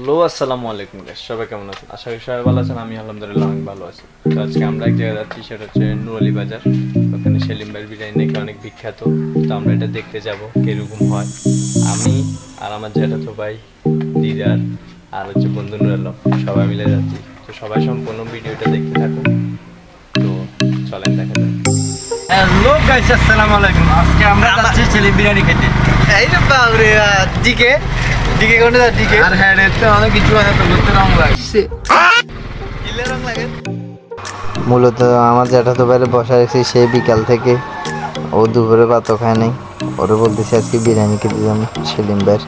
Hello আসসালামু আলাইকুম guys, সবাই কেমন আছেন? আশা করি সবাই ভালো আছেন। আমি আলহামদুলিল্লাহ অনেক ভালো আছি। তো আজকে আমরা এক জায়গায় যাচ্ছি, সেটা হচ্ছে নুরালি বাজার। ওখানে সেলিম ভাইয়ের বিরিয়ানি নাকি অনেক বিখ্যাত। তো আমরা এটা দেখতে যাব কিরকম হয়। আমি আর আমার জ্যাঠাতো ভাই, দিদার আর হচ্ছে বন্ধু নুর আলম সবাই মিলে যাচ্ছি। তো সবাই সম্পূর্ণ ভিডিওটা দেখতে থাকুন। তো চলেন দেখা যাক। হ্যালো গাইস, আসসালামু আলাইকুম। আজকে আমরা যাচ্ছি সেলিম বিরিয়ানি খেতে। এই রে বাবরে, দিকে দিকে কোনটা দা দিকে আর হ্যাঁ, এতে অনেক কিছু আছে, তো ঘুরতে রং লাগছে। কিলে রং লাগে। মূলত আমার জ্যাঠাতো বাইরে বসা রেখেছি সেই বিকাল থেকে। ও দুপুরে ভাতও খায় নাই। ওরা বলতেছি আজকে বিরিয়ানি খেতে যান সেলিম ভাইয়ের।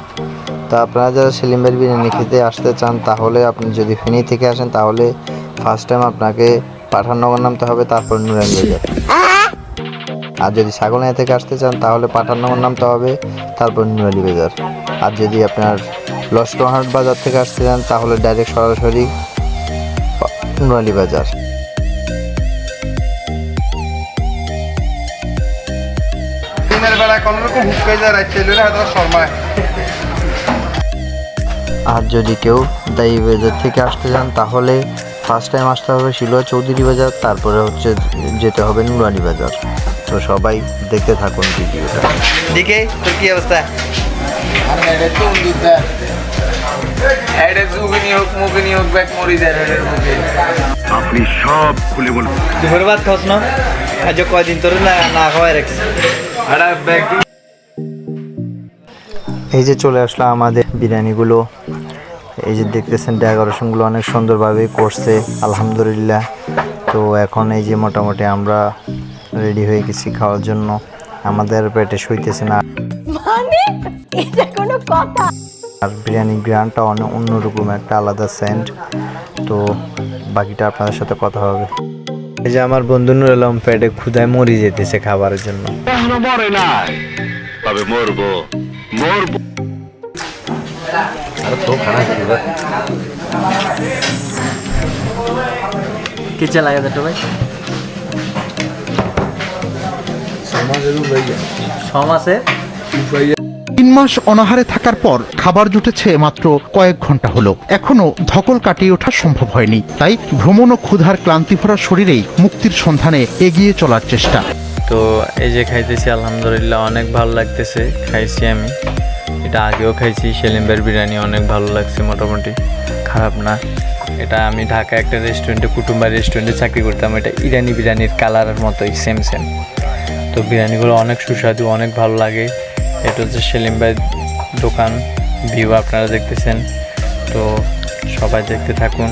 তো আপনারা যারা সেলিম ভাইয়ের বিরিয়ানি খেতে আসতে চান, তাহলে আপনি যদি ফেনী থেকে আসেন, তাহলে ফার্স্ট টাইম আপনাকে পাঠাননগর নামতে হবে, তারপর নুরাইল বাজার। আর যদি ছাগলনাইয়া থেকে আসতে চান, তাহলে পাঠাননগর নামতে হবে, তারপর নুরালি বাজার। আর যদি আপনার লস্করহাট বাজার থেকে আসতে চান, তাহলে ডাইরেক্ট সরাসরি নুরালি বাজার। দিনের বেলা কোনো রকম হুক হয়ে যায়, রাত চলে হয়তো শর্মায়। আর যদি কেউ দায়ী বাজার থেকে আসতে চান, তাহলে ফার্স্ট টাইম আসতে হবে শিলুয়া চৌধুরী বাজার, তারপরে হচ্ছে যেতে হবে নুরালি বাজার। তো সবাই দেখতে থাকুন ভিডিওটা। দিকে তোর কি অবস্থা? আর এটা তো দুধা এটা জুগনি হোক মুগনি হোক ব্যাক মরি যায় এর মুখে। আপনি সব খুলে বলুন। দুপুরে ভাত খাস না? আজ কয়দিন তোর না না খাওয়াই রাখছিস। আর ব্যাক এই যে চলে আসলো আমাদের বিরিয়ানিগুলো। এই যে দেখতেছেন ডেকোরেশনগুলো অনেক সুন্দরভাবে করছে আলহামদুলিল্লাহ। তো এখন এই যে মোটামুটি আমরা রেডি হয়ে গেছি খাওয়ার জন্য। আমাদের পেটে সইতেছে না, মানে এটা কোনো কথা? আর বিরিয়ানির গ্রানটা অনেক অন্যরকম, একটা আলাদা সেন্ট। তো বাকিটা আপনাদের সাথে কথা হবে। এই যে আমার বন্ধু নুর আলম পেটে ক্ষুধায় মরে যেতেছে খাবারের জন্য। এখনো মরে নাই, তবে মরবো মরবো। কিচে লাগে তো ভাই সমাজে 3 মাস অনাহারে থাকার পর খাবার জুটেছে মাত্র কয়েক ঘন্টা হলো। এখনো ধকল কাটিয়ে ওঠা সম্ভব হয়নি, তাই ভ্রমণ ও ক্ষুধার ক্লান্তি ভরা শরীরেই মুক্তির সন্ধানে এগিয়ে চলার চেষ্টা। তো এই যে খাইতেছি আলহামদুলিল্লাহ অনেক ভালো লাগতেছে। খাইছি আমি, এটা আগেও খাইছি। সেলিম ভাইয়ের বিরিয়ানি অনেক ভালো লাগছে, মোটামুটি খারাপ না। এটা আমি ঢাকা একটা রেস্টুরেন্টে, কুটুম্বার রেস্টুরেন্টে চাকরি করতাম। এটা ইরানি বিরিয়ানির কালারের মতোই সেম। তো বিরিয়ানিগুলো অনেক সুস্বাদু, অনেক ভালো লাগে। এটা হচ্ছে সেলিম ভাইয়ের দোকান, ভিউ আপনারা দেখতেছেন। তো সবাই দেখতে থাকুন।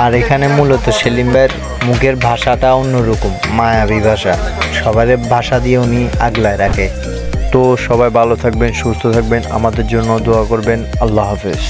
আর এখানে মূলত সেলিম ভাইয়ের মুখের ভাষাটা অন্যরকম, মায়াবী ভাষা। সবার ভাষা দিয়ে উনি আগলায় রাখে। তো সবাই ভালো থাকবেন, সুস্থ থাকবেন, আমাদের জন্য দোয়া করবেন। আল্লাহ হাফেজ।